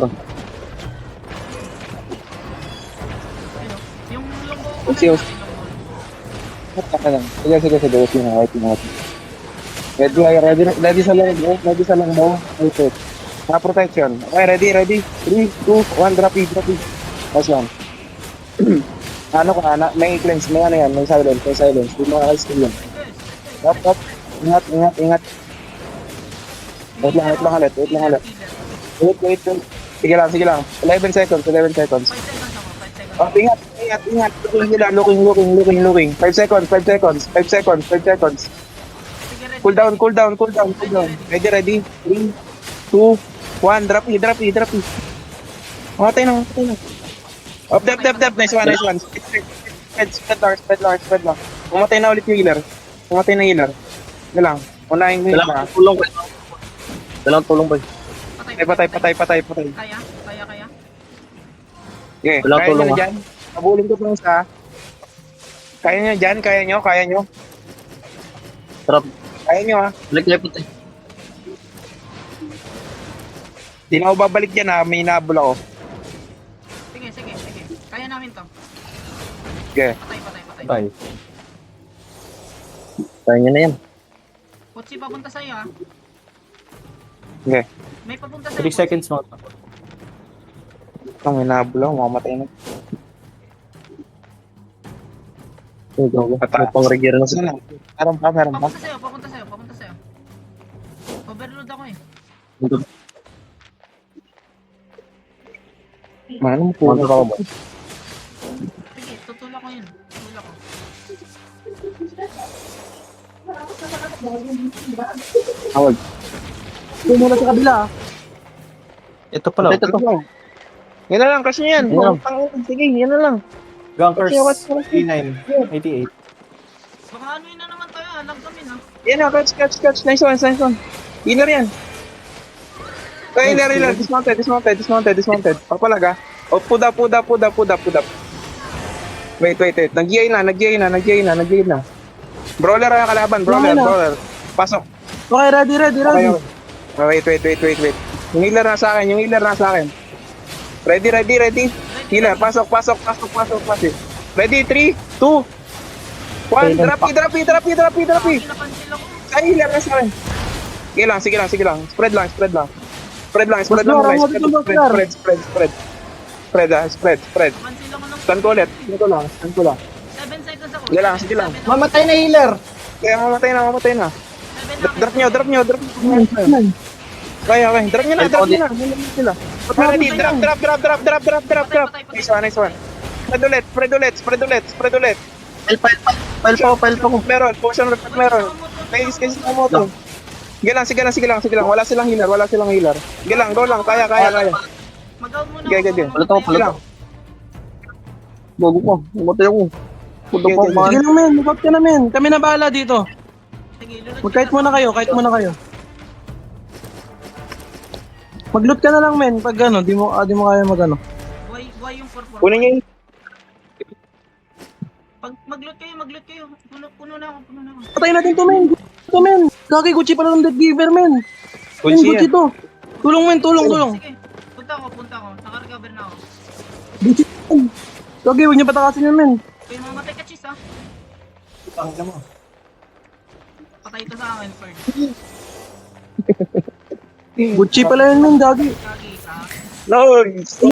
4. Yung longbow ko Usi, na usi. Sige. Wait lang. Ready sa lang mo. Ready sa lang mo. Wait. Protection. Okay, ready. 3, 2, 1, drop it. Last one. Ano ka, may cleanse, may ano yan, may silence. Hindi mo makaka-skill yan. Up. Ingat. Wait lang ulit. Wait. Sige lang. 11 seconds. 5 seconds ako, 5 seconds. Oh, ingat. Looking. 5 seconds. 5 seconds. Sige, ready. Cool down. Ready. 3, 2, 1. Drop it. Matay na. Up, dep. Nice one. Spread lang. Pumatay na ulit yung healer. Yan lang. Unahin mo yung Kailangan iba. tulong, boy. Kailangan tulong, boy. Patay. Kaya? Okay, Wala kaya tulong, nyo dyan. Nabulin ko pa isa. Kaya nyo dyan, kaya nyo. Sarap. Kaya nyo ha. Balik na puti. Di na ako babalik dyan ha, may nabul ako. Sige. Kaya namin to. Okay. Patay. Tay. Kaya niya na yan. Kutsi, papunta sa'yo ha. Okay. May papunta sa'yo. 3 seconds mo. Ito, may nabul ako, mamamatay na. May pang-regear na Isa siya. lang. Meron pa. Papunta sa'yo. Overload ako eh. Mano mo po. Punta ka ba? Sige, tutulak ko yun. Awag. Muna sa kabila. Ito pala. Ito. Yan na lang, kasi yan. Yan lang. Sige, yan na lang. Gunkers What's 89. 88. Baka ano yun na naman tayo ha. Lag kami na. Yan na, catch. Nice one. Healer yan. Healer. Dismounted. Papalaga. Oh, put up. Wait. Nag-GA na. Brawler ang kalaban. Brawler. Pasok. Okay, ready. Wait. Yung healer na sa akin. Ready. Healer, pasok. Ready, 3, 2, 1. Drop it. Pinapansin ako. Ay, healer na sa akin. Sige lang. Spread lang. Spread. Pansin ako ng Stand ko ulit. Stand ko lang. 7 seconds ako. Sige lang. Mamatay na healer. Kaya mamatay na. 7 lang. Drop nyo. Okay. Drop nyo na. Sila. Ready. Drop. Nice one. Spread ulit. File pa ko. Meron. Potion reflect meron. Kasi sa moto. Sige lang. Wala silang healer. Sige lang. Go lang. Kaya. Mag-out muna Okay. Palit ako. Bago ko. Umatay ako. Punta Okay, pa okay. man. Sige lang, men. Mag-out ka na, men. Kami na bahala dito. Sige, lulot Mag-kite muna kayo. Mag-loot ka na lang, men. Pag ano, di mo kaya mag-ano. Why yung 4-4? Kunin nyo yung Pag mag-loot kayo. Puno na ako. Patay natin to, men. Kaki, Gucci pala ng dead giver, men. Men, Gucci to. Tulong, men. Tulong. Sige, punta ako. Naka-recover na ako. Gucci. Kaki, huwag niyo patakasin yun, men. Kaya mamatay ka, Chis ha. Patay ka sa akin, Ferd. Gucci pala yun, men. Gagi. Kagi ha. No!